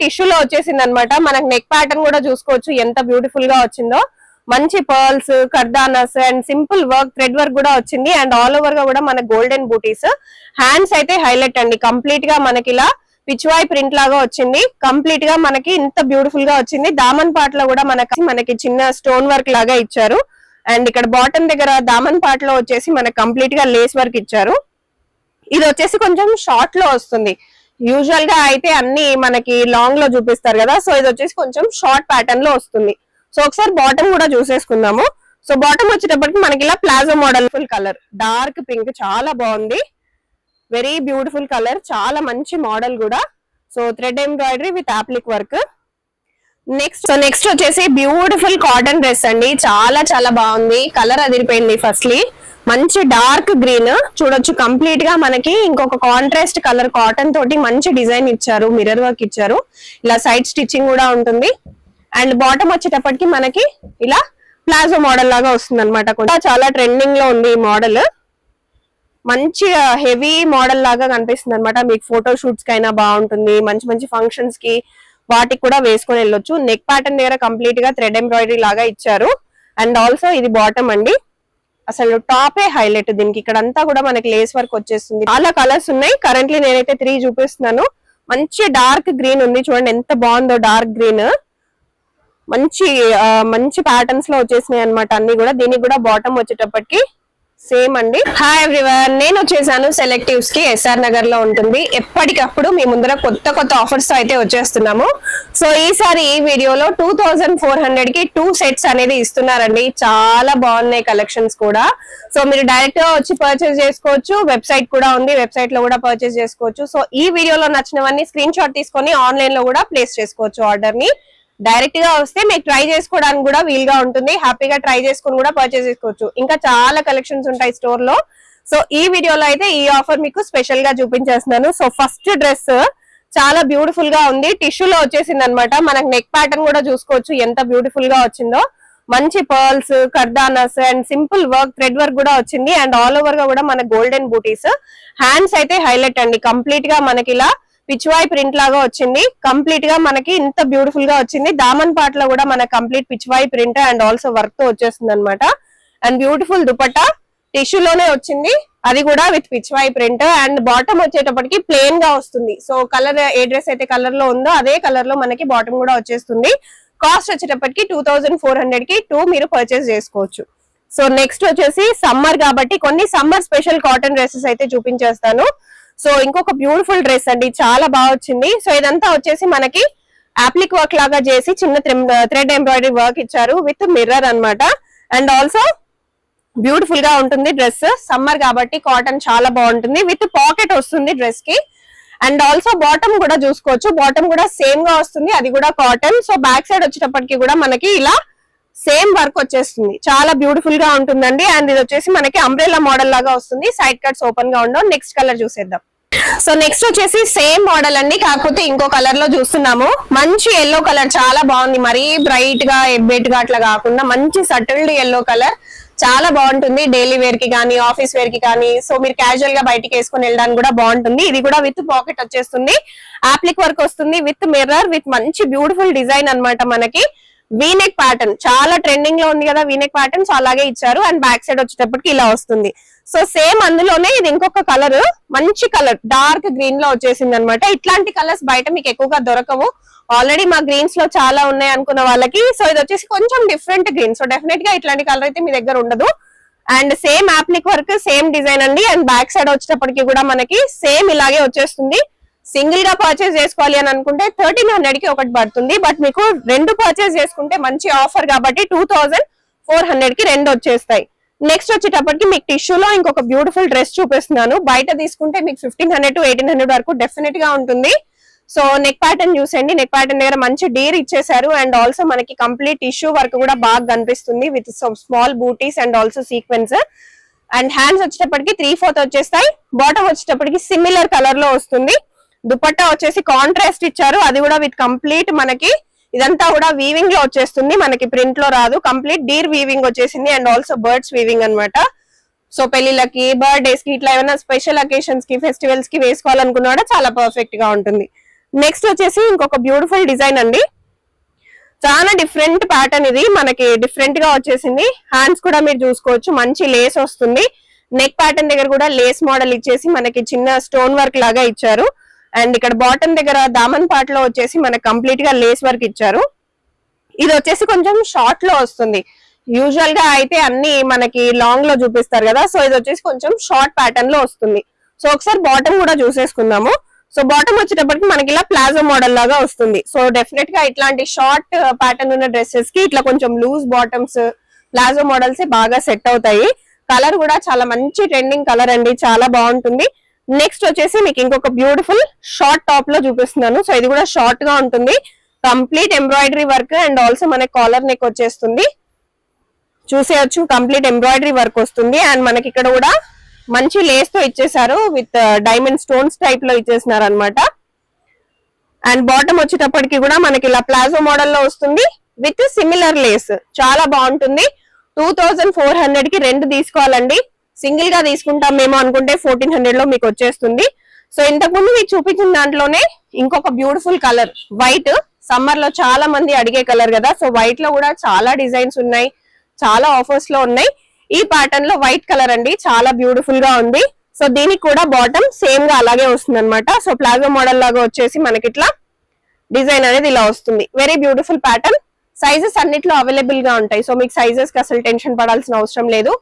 టిష్యూలో వచ్చేసింది అనమాట. మనకు నెక్ ప్యాటర్న్ కూడా చూసుకోవచ్చు ఎంత బ్యూటిఫుల్ గా వచ్చిందో. మంచి పర్ల్స్, కర్దానాస్ and simple work, thread work కూడా వచ్చింది. అండ్ ఆల్ ఓవర్ గా కూడా మన గోల్డెన్ బూటీస్. హ్యాండ్స్ అయితే హైలైట్ అండి. కంప్లీట్ గా మనకి ఇలా పిచ్వాయ్ ప్రింట్ లాగా వచ్చింది. కంప్లీట్ గా మనకి ఇంత బ్యూటిఫుల్ గా వచ్చింది. దామన్ పార్ట్ లో కూడా మనకి చిన్న స్టోన్ వర్క్ లాగా ఇచ్చారు. అండ్ ఇక్కడ బాటమ్ దగ్గర దామన్ పార్ట్ లో వచ్చేసి మనకి కంప్లీట్ గా లేస్ వర్క్ ఇచ్చారు. ఇది వచ్చేసి కొంచెం షార్ట్ లో వస్తుంది. యూజువల్ గా అయితే అన్ని మనకి లాంగ్ లో చూపిస్తారు కదా, సో ఇది వచ్చేసి కొంచెం షార్ట్ ప్యాటర్న్ లో వస్తుంది. సో ఒకసారి బాటమ్ కూడా చూసేసుకుందాము. సో బాటమ్ వచ్చేటప్పటికి మనకి ఇలా palazzo model full colour, dark pink, చాలా బాగుంది. వెరీ బ్యూటిఫుల్ కలర్, చాలా మంచి మోడల్ కూడా. So thread embroidery with అప్లిక్ work. Next వచ్చేసి బ్యూటిఫుల్ కాటన్ డ్రెస్ అండి. చాలా చాలా బాగుంది. కలర్ అదిరిపోయింది. ఫస్ట్లీ మంచి డార్క్ గ్రీన్ చూడొచ్చు. కంప్లీట్ గా మనకి ఇంకొక కాంట్రాస్ట్ కలర్ కాటన్ తోటి మంచి డిజైన్ ఇచ్చారు. మిర్రర్ వర్క్ ఇచ్చారు. ఇలా సైడ్ స్టిచ్చింగ్ కూడా ఉంటుంది. అండ్ బాటమ్ వచ్చేటప్పటికి మనకి ఇలా ప్లాజో మోడల్ లాగా వస్తుంది అనమాట. కూడా చాలా ట్రెండింగ్ లో ఉంది ఈ మోడల్. మంచి హెవీ మోడల్ లాగా కనిపిస్తుంది అనమాట. మీకు ఫోటో షూట్స్ కైనా బాగుంటుంది. మంచి మంచి ఫంక్షన్స్ కి వాటికి కూడా వేసుకొని వెళ్ళొచ్చు. నెక్ ప్యాటర్న్ దగ్గర కంప్లీట్ గా థ్రెడ్ ఎంబ్రాయిడరీ లాగా ఇచ్చారు. అండ్ ఆల్సో ఇది బాటమ్ అండి. అసలు టాపే హైలైట్ దీనికి. ఇక్కడ అంతా కూడా మనకి లేస్ వర్క్ వచ్చేస్తుంది. చాలా కలర్స్ ఉన్నాయి. కరెంట్లీ నేనైతే 3 చూపిస్తున్నాను. మంచి డార్క్ గ్రీన్ ఉంది చూడండి, ఎంత బాగుందో. డార్క్ గ్రీన్ మంచి ప్యాటర్న్స్ లో వచ్చేసినాయి అనమాట అన్ని కూడా. దీనికి కూడా బాటమ్ వచ్చేటప్పటికి సేమ్ అండి. హాయ్ ఎవ్రీవన్, నేను వచ్చేసాను సెలెక్టివ్స్ కి. ఎస్ఆర్ నగర్ లో ఉంటుంది. ఎప్పటికప్పుడు మీ ముందర కొత్త కొత్త ఆఫర్స్ అయితే వచ్చేస్తున్నాము. సో ఈసారి ఈ వీడియోలో 2400 కి 2 సెట్స్ అనేది ఇస్తున్నారండి. చాలా బాగున్నాయి కలెక్షన్స్ కూడా. సో మీరు డైరెక్ట్ గా వచ్చి పర్చేస్ చేసుకోవచ్చు. వెబ్సైట్ కూడా ఉంది, వెబ్సైట్ లో కూడా పర్చేస్ చేసుకోవచ్చు. సో ఈ వీడియోలో నచ్చినవన్నీ స్క్రీన్ షాట్ తీసుకొని ఆన్లైన్ లో కూడా ప్లేస్ చేసుకోవచ్చు ఆర్డర్ ని. డైరెక్ట్ గా వస్తే మీకు ట్రై చేసుకోవడానికి కూడా వీలుగా ఉంటుంది. హ్యాపీగా ట్రై చేసుకుని కూడా పర్చేస్ చేసుకోవచ్చు. ఇంకా చాలా కలెక్షన్స్ ఉంటాయి స్టోర్ లో. సో ఈ వీడియోలో అయితే ఈ ఆఫర్ మీకు స్పెషల్ గా చూపించేస్తున్నాను. సో ఫస్ట్ డ్రెస్ చాలా బ్యూటిఫుల్ గా ఉంది. టిష్యూలో వచ్చేసింది అనమాట. మనకు నెక్ ప్యాటర్న్ కూడా చూసుకోవచ్చు ఎంత బ్యూటిఫుల్ గా వచ్చిందో. మంచి పర్ల్స్, కర్దానాస్ and simple work, thread work కూడా వచ్చింది. అండ్ ఆల్ ఓవర్ గా కూడా మన గోల్డెన్ బూటీస్. హ్యాండ్స్ అయితే హైలైట్ అండి. కంప్లీట్ గా మనకి ఇలా పిచ్వాయ్ ప్రింట్ లాగా వచ్చింది. కంప్లీట్ గా మనకి ఇంత బ్యూటిఫుల్ గా వచ్చింది. దామన్ పార్ట్ లో కూడా మనకి complete Pichwai print and also work తో వచ్చేస్తుంది అనమాట. అండ్ బ్యూటిఫుల్ దుపట్టా టిష్యూలోనే వచ్చింది, అది కూడా with Pichwai print. And bottom వచ్చేటప్పటికి ప్లెయిన్ గా వస్తుంది. సో కలర్ ఏ డ్రెస్ అయితే కలర్ లో ఉందో అదే కలర్ లో మనకి బాటమ్ కూడా వచ్చేస్తుంది. కాస్ట్ వచ్చేటప్పటికి 2400 కి 2 మీరు పర్చేస్ చేసుకోవచ్చు. సో నెక్స్ట్ వచ్చేసి సమ్మర్ కాబట్టి కొన్ని సమ్మర్ స్పెషల్ కాటన్ డ్రెస్సెస్ అయితే చూపించేస్తాను. సో ఇంకొక బ్యూటిఫుల్ డ్రెస్ అండి, చాలా బాగా వచ్చింది. సో ఇదంతా వచ్చేసి మనకి అప్లిక్ వర్క్ లాగా చేసి చిన్న థ్రెడ్ ఎంబ్రాయిడరీ వర్క్ ఇచ్చారు విత్ మిర్రర్ అన్నమాట. అండ్ ఆల్సో బ్యూటిఫుల్ గా ఉంటుంది డ్రెస్. సమ్మర్ కాబట్టి కాటన్ చాలా బాగుంటుంది. విత్ పాకెట్ వస్తుంది డ్రెస్ కి. అండ్ ఆల్సో బాటమ్ కూడా చూసుకోవచ్చు. బాటమ్ కూడా సేమ్ గా వస్తుంది, అది కూడా కాటన్. సో బ్యాక్ సైడ్ వచ్చేటప్పటికి కూడా మనకి ఇలా సేమ్ వర్క్ వచ్చేస్తుంది. చాలా బ్యూటిఫుల్ గా ఉంటుందండి. అండ్ ఇది వచ్చేసి మనకి అంబ్రెల్లా మోడల్ లాగా వస్తుంది. సైడ్ కట్స్ ఓపెన్ గా ఉండవు. నెక్స్ట్ కలర్ చూసేద్దాం. సో నెక్స్ట్ వచ్చేసి సేమ్ మోడల్ అండి, కాకపోతే ఇంకో కలర్ లో చూస్తున్నాము. మంచి ఎల్లో కలర్, చాలా బాగుంది. మరీ బ్రైట్ గా ఎబ్బెట్ గా అట్లా కాకుండా మంచి సటిల్డ్ ఎల్లో కలర్. చాలా బాగుంటుంది డైలీ వేర్ కి కానీ, ఆఫీస్ వేర్ కి కానీ. సో మీరు క్యాజువల్ గా బయటికి వేసుకొని వెళ్ళడానికి కూడా బాగుంటుంది. ఇది కూడా విత్ పాకెట్ వచ్చేస్తుంది. అప్లిక్ వర్క్ వస్తుంది విత్ మిర్రర్, విత్ మంచి బ్యూటిఫుల్ డిజైన్ అన్నమాట. మనకి వీనెక్ ప్యాటర్న్ చాలా ట్రెండింగ్ లో ఉంది కదా వీనెక్ ప్యాటర్న్. సో అలాగే ఇచ్చారు. అండ్ బ్యాక్ సైడ్ వచ్చేటప్పటికి ఇలా వస్తుంది. సో సేమ్ అందులోనే ఇది ఇంకొక కలర్, మంచి కలర్ డార్క్ గ్రీన్ లో వచ్చేసింది అనమాట. ఇట్లాంటి కలర్స్ బయట మీకు ఎక్కువగా దొరకవు. ఆల్రెడీ మా గ్రీన్స్ లో చాలా ఉన్నాయి అనుకున్న వాళ్ళకి. సో ఇది వచ్చేసి కొంచెం డిఫరెంట్ గ్రీన్. సో డెఫినెట్ గా ఇట్లాంటి కలర్ అయితే మీ దగ్గర ఉండదు. And same అప్లిక్ work, same design అండి. అండ్ బ్యాక్ సైడ్ వచ్చేటప్పటికి కూడా మనకి సేమ్ ఇలాగే వచ్చేస్తుంది. సింగిల్ గా పర్చేస్ చేసుకోవాలి అని అనుకుంటే 1300 కి ఒకటి పడుతుంది. బట్ మీకు 2 పర్చేస్ చేసుకుంటే మంచి ఆఫర్ కాబట్టి 2400 కి 2 వచ్చేస్తాయి. నెక్స్ట్ వచ్చేటప్పటికి మీకు టిష్యూలో ఇంకొక బ్యూటిఫుల్ డ్రెస్ చూపిస్తున్నాను. బయట తీసుకుంటే మీకు 1500 to 1800 వరకు డెఫినెట్ గా ఉంటుంది. సో నెక్ ప్యాటర్న్ చూసండి. నెక్ ప్యాటర్న్ దగ్గర మంచి డీర్ ఇచ్చేసారు. అండ్ ఆల్సో మనకి కంప్లీట్ టిష్యూ వర్క్ కూడా బాగా కనిపిస్తుంది విత్ స్మాల్ బూటీస్ and also sequence. And hands వచ్చేటప్పటికి 3/4 వచ్చేస్తాయి. బాటమ్ వచ్చేటప్పటికి సిమిలర్ కలర్ లో వస్తుంది. దుపట్టా వచ్చేసి కాంట్రాస్ట్ ఇచ్చారు, అది కూడా విత్ కంప్లీట్ మనకి ఇదంతా కూడా వీవింగ్ లో వచ్చేస్తుంది. మనకి ప్రింట్ లో రాదు, కంప్లీట్ డీర్ వీవింగ్ వచ్చేసింది. అండ్ ఆల్సో బర్డ్స్ వీవింగ్ అన్నమాట. సో పెళ్లిళ్ళకి, బర్త్డేస్ కి, ఇట్లా ఏమైనా స్పెషల్ అకేషన్స్ కి, ఫెస్టివల్స్ కి వేసుకోవాలనుకున్నా కూడా చాలా పర్ఫెక్ట్ గా ఉంటుంది. నెక్స్ట్ వచ్చేసి ఇంకొక బ్యూటిఫుల్ డిజైన్ అండి, చాలా డిఫరెంట్ ప్యాటర్న్, ఇది మనకి డిఫరెంట్ గా వచ్చేసింది. హ్యాండ్స్ కూడా మీరు చూసుకోవచ్చు, మంచి లేస్ వస్తుంది. నెక్ ప్యాటర్న్ దగ్గర కూడా లేస్ మోడల్ ఇచ్చేసి మనకి చిన్న స్టోన్ వర్క్ లాగా ఇచ్చారు. అండ్ ఇక్కడ బాటమ్ దగ్గర దామన్ పార్ట్ లో వచ్చేసి మనకి కంప్లీట్ గా లేస్ వర్క్ ఇచ్చారు. ఇది వచ్చేసి కొంచెం షార్ట్ లో వస్తుంది, యూజువల్ గా అయితే అన్ని మనకి లాంగ్ లో చూపిస్తారు కదా, సో ఇది వచ్చేసి కొంచెం షార్ట్ ప్యాటర్న్ లో వస్తుంది. సో ఒకసారి బాటమ్ కూడా చూసేసుకుందాము. సో బాటమ్ వచ్చేటప్పటికి మనకి ఇలా ప్లాజో మోడల్ లాగా వస్తుంది. సో డెఫినెట్ గా ఇట్లాంటి షార్ట్ ప్యాటర్న్ ఉన్న డ్రెస్సెస్ కి ఇట్లా కొంచెం లూజ్ బాటమ్స్ ప్లాజో మోడల్స్ బాగా సెట్ అవుతాయి. కలర్ కూడా చాలా మంచి ట్రెండింగ్ కలర్ అండి, చాలా బాగుంటుంది. నెక్స్ట్ వచ్చేసి మీకు ఇంకొక బ్యూటిఫుల్ షార్ట్ టాప్ లో చూపిస్తున్నాను. సో ఇది కూడా షార్ట్ గా ఉంటుంది, complete embroidery work and also మనకి కాలర్ నెక్ వచ్చేస్తుంది. చూసేయచ్చు, కంప్లీట్ ఎంబ్రాయిడరీ వర్క్ వస్తుంది. అండ్ మనకి ఇక్కడ కూడా మంచి లేస్ తో ఇచ్చేసారు, విత్ డైమండ్ స్టోన్స్ టైప్ లో ఇచ్చేసినారు అనమాట. అండ్ బాటమ్ వచ్చేటప్పటికి కూడా మనకి ఇలా ప్లాజో మోడల్ లో వస్తుంది విత్ సిమిలర్ లేస్, చాలా బాగుంటుంది. 2400 కి రెండు తీసుకోవాలండి, సింగిల్ గా తీసుకుంటాం మేము అనుకుంటే 1400 లో మీకు వచ్చేస్తుంది. సో ఇంతకుముందు మీకు చూపించిన దాంట్లోనే ఇంకొక బ్యూటిఫుల్ కలర్ వైట్, సమ్మర్ లో చాలా మంది అడిగే కలర్ కదా, సో వైట్ లో కూడా చాలా డిజైన్స్ ఉన్నాయి, చాలా ఆఫర్స్ లో ఉన్నాయి. ఈ ప్యాటర్న్ లో వైట్ కలర్ అండి, చాలా బ్యూటిఫుల్ గా ఉంది. సో దీనికి కూడా బాటమ్ సేమ్ గా అలాగే వస్తుంది అనమాట. సో ప్లాజో మోడల్ లాగా వచ్చేసి మనకి ఇట్లా డిజైన్ అనేది ఇలా వస్తుంది. Very beautiful pattern. సైజెస్ అన్నిట్లో అవైలబుల్ గా ఉంటాయి, సో మీకు సైజెస్ కి అసలు టెన్షన్ పడాల్సిన అవసరం లేదు.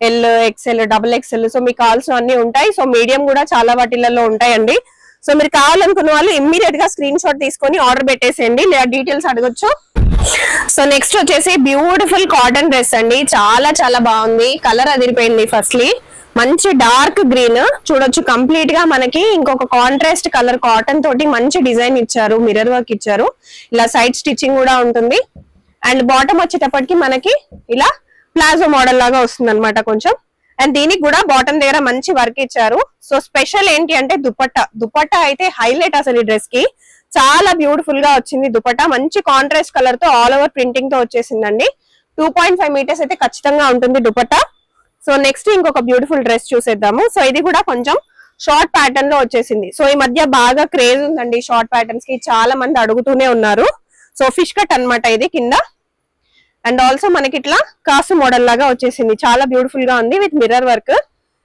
L, XL, double XL, so మీకు కావాల్సిన అన్ని ఉంటాయి. సో మీడియం కూడా చాలా వాటిలలో ఉంటాయండి. సో మీరు కావాలనుకున్న వాళ్ళు ఇమ్మీడియట్ గా స్క్రీన్ షాట్ తీసుకొని ఆర్డర్ పెట్టేసేయండి, లేదా డీటెయిల్స్ అడగొచ్చు. సో నెక్స్ట్ వచ్చేసి బ్యూటిఫుల్ కాటన్ డ్రెస్ అండి, చాలా చాలా బాగుంది. కలర్ అదిరిపోయింది. ఫస్ట్లీ మంచి డార్క్ గ్రీన్ చూడొచ్చు, కంప్లీట్ గా మనకి ఇంకొక కాంట్రాస్ట్ కలర్ కాటన్ తోటి మంచి డిజైన్ ఇచ్చారు, మిర్రర్ వర్క్ ఇచ్చారు, ఇలా సైడ్ స్టిచ్చింగ్ కూడా ఉంటుంది. అండ్ బాటమ్ వచ్చేటప్పటికి మనకి ఇలా ప్లాజో మోడల్ లాగా వస్తుంది అనమాట కొంచెం. అండ్ దీనికి కూడా బాటమ్ దగ్గర మంచి వర్క్ ఇచ్చారు. సో స్పెషల్ ఏంటి అంటే దుపట్టా అయితే హైలైట్ అసలు ఈ డ్రెస్ కి, చాలా బ్యూటిఫుల్ గా వచ్చింది దుపట్టా. మంచి కాంట్రాస్ట్ కలర్ తో ఆల్ ఓవర్ ప్రింటింగ్ తో వచ్చేసిందండి. 2.5 మీటర్స్ అయితే ఖచ్చితంగా ఉంటుంది దుపట్టా. సో నెక్స్ట్ ఇంకొక బ్యూటిఫుల్ డ్రెస్ చూసేద్దాము. సో ఇది కూడా కొంచెం షార్ట్ ప్యాటర్న్ లో వచ్చేసింది. సో ఈ మధ్య బాగా క్రేజ్ ఉందండి షార్ట్ ప్యాటర్న్స్ కి, చాలా మంది అడుగుతూనే ఉన్నారు. సో ఫిష్ కట్ అన్నమాట ఇది కింద. అండ్ ఆల్సో మనకి ఇట్లా కాసు మోడల్ లాగా వచ్చేసింది, చాలా బ్యూటిఫుల్ గా ఉంది విత్ మిర్రర్ వర్క్.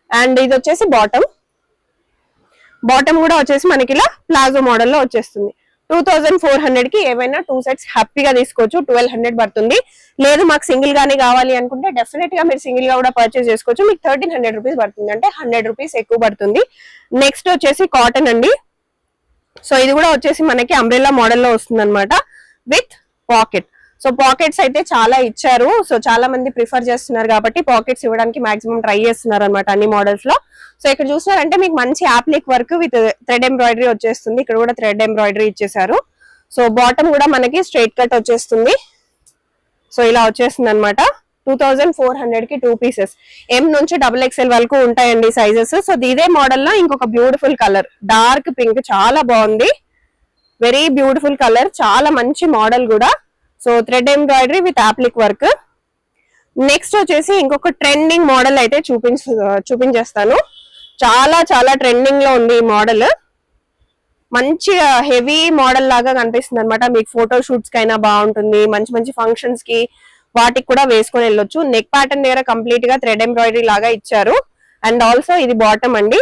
అండ్ ఇది వచ్చేసి బాటమ్ కూడా వచ్చేసి మనకి ఇలా ప్లాజో మోడల్ లో వచ్చేస్తుంది. 2400 కి ఏవైనా 2 సెట్స్ హ్యాపీగా తీసుకోవచ్చు. 1200 పడుతుంది. లేదు మాకు సింగిల్ గానే కావాలి అనుకుంటే డెఫినెట్ గా మీరు సింగిల్ గా కూడా పర్చేస్ చేసుకోవచ్చు. మీకు 1300 రూపీస్ పడుతుంది, అంటే 100 రూపీస్ ఎక్కువ పడుతుంది. నెక్స్ట్ వచ్చేసి కాటన్ అండి. సో ఇది కూడా వచ్చేసి మనకి అంబ్రెల్లా మోడల్ లో వస్తుంది అనమాట, విత్ పాకెట్. సో పాకెట్స్ అయితే చాలా ఇచ్చారు. సో చాలా మంది ప్రిఫర్ చేస్తున్నారు కాబట్టి పాకెట్స్ ఇవ్వడానికి మాక్సిమం ట్రై చేస్తున్నారు అనమాట అన్ని మోడల్స్ లో. సో ఇక్కడ చూసినారంటే మీకు మంచి appliqué work with thread embroidery వచ్చేస్తుంది. ఇక్కడ కూడా థ్రెడ్ ఎంబ్రాయిడరీ ఇచ్చేసారు. సో బాటమ్ కూడా మనకి స్ట్రైట్ కట్ వచ్చేస్తుంది. సో ఇలా వచ్చేస్తుంది అనమాట. 2400 కి 2 పీసెస్, ఎం నుంచి XXL వరకు ఉంటాయండి సైజెస్. సో ఇదే మోడల్ లో ఇంకొక బ్యూటిఫుల్ కలర్ డార్క్ పింక్, చాలా బాగుంది. వెరీ బ్యూటిఫుల్ కలర్, చాలా మంచి మోడల్ కూడా. So thread embroidery with appliqué work. Next వచ్చేసి ఇంకొక ట్రెండింగ్ మోడల్ అయితే చూపించేస్తాను. చాలా చాలా ట్రెండింగ్ లో ఉంది ఈ మోడల్. మంచిగా హెవీ మోడల్ లాగా కనిపిస్తుంది అనమాట. మీకు ఫోటో షూట్స్ కైనా బాగుంటుంది, మంచి మంచి ఫంక్షన్స్ కి వాటికి కూడా వేసుకొని వెళ్ళొచ్చు. నెక్ ప్యాటర్న్ దగ్గర కంప్లీట్ గా థ్రెడ్ ఎంబ్రాయిడరీ లాగా ఇచ్చారు. అండ్ ఆల్సో ఇది బాటమ్ అండి,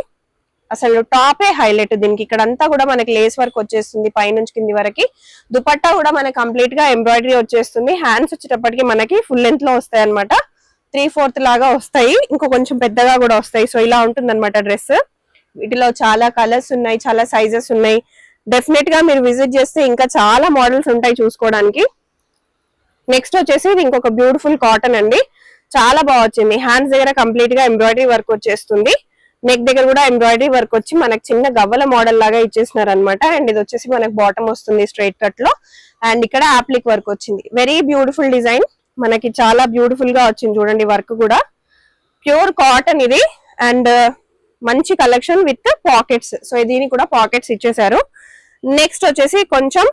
అసలు టాపే హైలైట్ దీనికి. ఇక్కడ అంతా కూడా మనకి లేస్ వర్క్ వచ్చేస్తుంది పైనుంచి కింది వరకు. దుపట్టా కూడా మనకి కంప్లీట్ గా ఎంబ్రాయిడరీ వచ్చేస్తుంది. హ్యాండ్స్ వచ్చేటప్పటికి మనకి ఫుల్ లెంత్ లో వస్తాయి అనమాట, 3/4 లాగా వస్తాయి, ఇంకో కొంచెం పెద్దగా కూడా వస్తాయి. సో ఇలా ఉంటుంది అనమాట డ్రెస్. వీటిలో చాలా కలర్స్ ఉన్నాయి, చాలా సైజెస్ ఉన్నాయి. డెఫినెట్ గా మీరు విజిట్ చేస్తే ఇంకా చాలా మోడల్స్ ఉంటాయి చూసుకోవడానికి. నెక్స్ట్ వచ్చేసి ఇది ఇంకొక బ్యూటిఫుల్ కాటన్ అండి, చాలా బాగా వచ్చింది. హ్యాండ్స్ దగ్గర కంప్లీట్ గా ఎంబ్రాయిడరీ వర్క్ వచ్చేస్తుంది. నెక్ దగ్గర కూడా ఎంబ్రాయిడరీ వర్క్ వచ్చి మనకి చిన్న గవ్వల మోడల్ లాగా ఇచ్చేసినారు అనమాట. అండ్ ఇది వచ్చేసి మనకి బాటమ్ వస్తుంది స్ట్రైట్ కట్ లో. అండ్ ఇక్కడ యాప్లిక్ వర్క్ వచ్చింది. వెరీ బ్యూటిఫుల్ డిజైన్, మనకి చాలా బ్యూటిఫుల్ గా వచ్చింది చూడండి. వర్క్ కూడా ప్యూర్ కాటన్ ఇది. అండ్ మంచి కలెక్షన్ విత్ పాకెట్స్. సో దీనికి కూడా పాకెట్స్ ఇచ్చేసారు. నెక్స్ట్ వచ్చేసి కొంచెం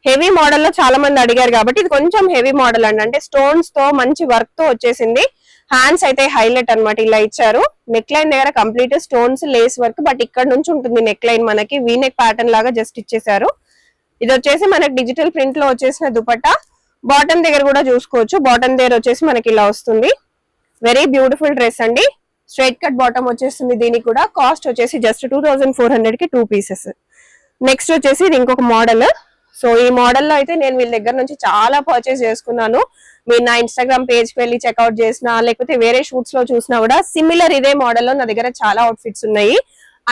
హెవీ మోడల్ లో చాలా మంది అడిగారు కాబట్టి ఇది కొంచెం హెవీ మోడల్ అండి, అంటే స్టోన్స్ తో మంచి వర్క్ తో వచ్చేసింది. హ్యాండ్స్ అయితే హైలైట్ అనమాట, ఇలా ఇచ్చారు. నెక్ లైన్ దగ్గర complete stones lace work, but ఇక్కడ నుంచి ఉంటుంది నెక్ లైన్ మనకి వీ నెక్ ప్యాటర్న్ లాగా జస్ట్ ఇచ్చేసారు. ఇది వచ్చేసి మనకి డిజిటల్ ప్రింట్ లో వచ్చేసిన దుపట్టా. బాటమ్ దగ్గర కూడా చూసుకోవచ్చు, బాటమ్ దగ్గర వచ్చేసి మనకి ఇలా వస్తుంది. వెరీ బ్యూటిఫుల్ డ్రెస్ అండి. స్ట్రైట్ కట్ బాటమ్ వచ్చేస్తుంది. దీనికి కూడా కాస్ట్ వచ్చేసి జస్ట్ 2400 కి 2 పీసెస్. నెక్స్ట్ వచ్చేసి ఇది ఇంకొక మోడల్. సో ఈ మోడల్ లో అయితే నేను వీళ్ళ దగ్గర నుంచి చాలా పర్చేస్ చేసుకున్నాను. మీరు నా ఇన్స్టాగ్రామ్ పేజ్ కి వెళ్ళి చెక్అౌట్ చేసినా లేకపోతే వేరే షూట్స్ లో చూసినా కూడా సిమిలర్ ఇదే మోడల్ లో నా దగ్గర చాలా అవుట్ఫిట్స్ ఉన్నాయి.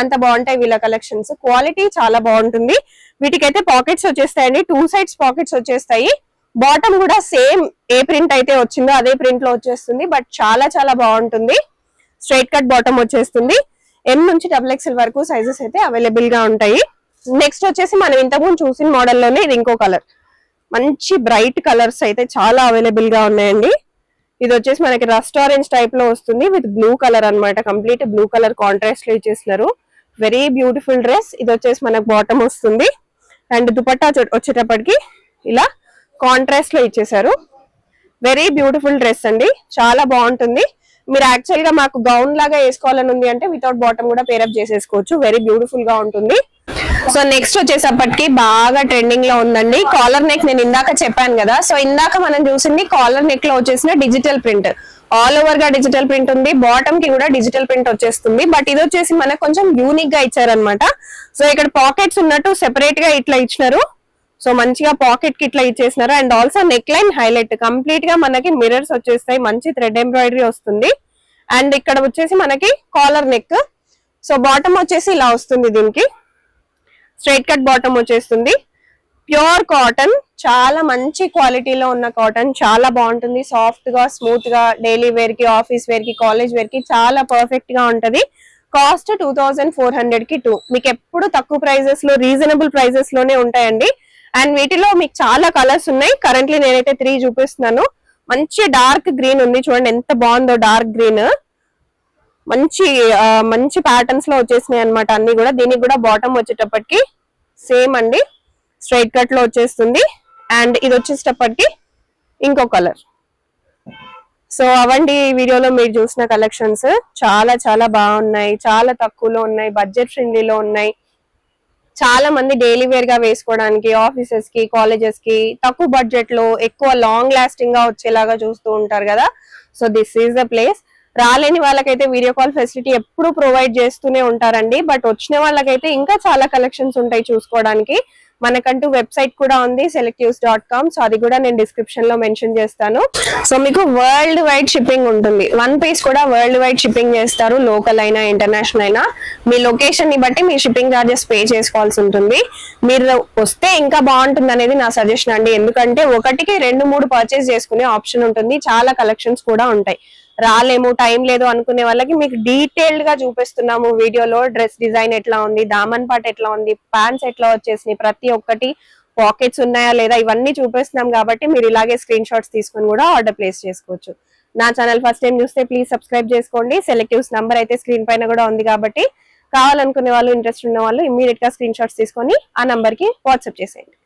అంత బాగుంటాయి వీళ్ళ కలెక్షన్స్. క్వాలిటీ చాలా బాగుంటుంది. వీటికైతే పాకెట్స్ వచ్చేస్తాయండి, 2 సైడ్స్ పాకెట్స్ వచ్చేస్తాయి. బాటమ్ కూడా సేమ్ ఏ ప్రింట్ అయితే వచ్చిందో అదే ప్రింట్ లో వచ్చేస్తుంది. బట్ చాలా చాలా బాగుంటుంది. స్ట్రైట్ కట్ బాటమ్ వచ్చేస్తుంది. M నుంచి XXL వరకు సైజెస్ అయితే అవైలబుల్ గా ఉంటాయి. నెక్స్ట్ వచ్చేసి మనం ఇంతకుముందు చూసిన మోడల్లోనే ఇది ఇంకో కలర్. మంచి బ్రైట్ కలర్స్ అయితే చాలా అవైలబుల్ గా ఉన్నాయండి. ఇది వచ్చేసి మనకి రస్ట్ ఆరెంజ్ టైప్ లో వస్తుంది విత్ బ్లూ కలర్ అన్నమాట. కంప్లీట్ బ్లూ కలర్ కాంట్రాస్ట్ లో ఇచ్చేసినారు. Very beautiful dress. ఇది వచ్చేసి మనకు బాటమ్ వస్తుంది అండ్ దుపట్టా వచ్చేటప్పటికి ఇలా కాంట్రాస్ట్ లో ఇచ్చేసారు. వెరీ బ్యూటిఫుల్ డ్రెస్ అండి, చాలా బాగుంటుంది. మీరు యాక్చువల్ గా మాకు గౌన్ లాగా వేసుకోవాలని ఉంది అంటే వితౌట్ బాటమ్ కూడా పేరప్ చేసేసుకోవచ్చు. వెరీ బ్యూటిఫుల్ గా ఉంటుంది. సో నెక్స్ట్ వచ్చేసప్పటికి బాగా ట్రెండింగ్ లో ఉందండి కాలర్ నెక్. నేను ఇందాక చెప్పాను కదా, సో ఇందాక మనం చూసింది కాలర్ నెక్ లో వచ్చేసిన డిజిటల్ ప్రింట్. ఆల్ ఓవర్ గా డిజిటల్ ప్రింట్ ఉంది. బాటమ్ కి కూడా డిజిటల్ ప్రింట్ వచ్చేస్తుంది. బట్ ఇది వచ్చేసి మనకు కొంచెం యూనిక్ గా ఇచ్చారనమాట. సో ఇక్కడ పాకెట్స్ ఉన్నట్టు సెపరేట్ గా ఇట్లా ఇచ్చినారు. సో మంచిగా పాకెట్ కి ఇట్లా ఇచ్చేసినారు. And also neck line highlight complete గా మనకి మిర్రర్స్ వచ్చేస్తాయి. మంచి థ్రెడ్ ఎంబ్రాయిడరీ వస్తుంది. అండ్ ఇక్కడ వచ్చేసి మనకి కాలర్ నెక్. సో బాటమ్ వచ్చేసి ఇలా వస్తుంది. దీనికి స్ట్రైట్ కట్ బాటమ్ వచ్చేస్తుంది. ప్యూర్ కాటన్, చాలా మంచి క్వాలిటీలో ఉన్న కాటన్. చాలా బాగుంటుంది. సాఫ్ట్ గా స్మూత్ గా డైలీ వేర్ కి, ఆఫీస్ వేర్ కి, కాలేజ్ వేర్ కి చాలా పర్ఫెక్ట్ గా ఉంటది. కాస్ట్ 2400 కి 2. మీకు ఎప్పుడు తక్కువ ప్రైజెస్ లో, రీజనబుల్ ప్రైజెస్ లోనే ఉంటాయండి. అండ్ వీటిలో మీకు చాలా కలర్స్ ఉన్నాయి. కరెంట్లీ నేనైతే 3 చూపిస్తున్నాను. మంచి డార్క్ గ్రీన్ ఉంది, చూడండి ఎంత బాగుందో డార్క్ గ్రీన్. మంచి ప్యాటర్న్స్ లో వచ్చేసినాయి అనమాట అన్ని కూడా. దీనికి కూడా బాటమ్ వచ్చేటప్పటికి సేమ్ అండి, స్ట్రైట్ కట్ లో వచ్చేస్తుంది. అండ్ ఇది వచ్చేటప్పటికి ఇంకో కలర్. సో అవండి ఈ వీడియోలో మీరు చూసిన కలెక్షన్స్. చాలా చాలా బాగున్నాయి, చాలా తక్కువలో ఉన్నాయి, బడ్జెట్ ఫ్రెండ్లీలో ఉన్నాయి. చాలా మంది డైలీ వేర్ గా వేసుకోవడానికి, ఆఫీసెస్ కి, కాలేజెస్ కి తక్కువ బడ్జెట్ లో ఎక్కువ లాంగ్ లాస్టింగ్ గా వచ్చేలాగా చూస్తూ ఉంటారు కదా. So this is the place. రాలేని వాళ్ళకైతే వీడియో కాల్ ఫెసిలిటీ ఎప్పుడు ప్రొవైడ్ చేస్తూనే ఉంటారండి. బట్ వచ్చిన వాళ్ళకైతే ఇంకా చాలా కలెక్షన్స్ ఉంటాయి చూసుకోవడానికి. మనకంటూ వెబ్సైట్ కూడా ఉంది selectviews.com. సో అది కూడా నేను డిస్క్రిప్షన్ లో మెన్షన్ చేస్తాను. సో మీకు వరల్డ్ వైడ్ షిప్పింగ్ ఉంటుంది. 1 పీస్ కూడా వరల్డ్ వైడ్ షిప్పింగ్ చేస్తారు, లోకల్ అయినా ఇంటర్నేషనల్ అయినా. మీ లొకేషన్ ని బట్టి మీ షిప్పింగ్ చార్జెస్ పే చేసుకోవాల్సి ఉంటుంది. మీరు వస్తే ఇంకా బాగుంటుంది అనేది నా సజెషన్ అండి. ఎందుకంటే ఒకటికి 2-3 పర్చేస్ చేసుకునే ఆప్షన్ ఉంటుంది. చాలా కలెక్షన్స్ కూడా ఉంటాయి. రాలేము, టైం లేదు అనుకునే వాళ్ళకి మీకు డీటెయిల్డ్ గా చూపిస్తున్నాము వీడియోలో. డ్రెస్ డిజైన్ ఎట్లా ఉంది, దామన్ పార్ట్ ఎట్లా ఉంది, ప్యాంట్స్ ఎట్లా వచ్చేసినాయి, ప్రతి ఒక్కటి పాకెట్స్ ఉన్నాయా లేదా ఇవన్నీ చూపిస్తున్నాం. కాబట్టి మీరు ఇలాగే స్క్రీన్ షాట్స్ తీసుకొని కూడా ఆర్డర్ ప్లేస్ చేసుకోవచ్చు. నా ఛానల్ ఫస్ట్ టైం చూస్తే ప్లీజ్ సబ్స్క్రైబ్ చేసుకోండి. సెలెక్టివ్స్ నంబర్ అయితే స్క్రీన్ పైన కూడా ఉంది కాబట్టి కావాలనుకునే వాళ్ళు, ఇంట్రెస్ట్ ఉన్న వాళ్ళు ఇమ్మీడియట్ గా స్క్రీన్ షాట్స్ తీసుకొని ఆ నంబర్ కి వాట్సాప్ చేసేయండి.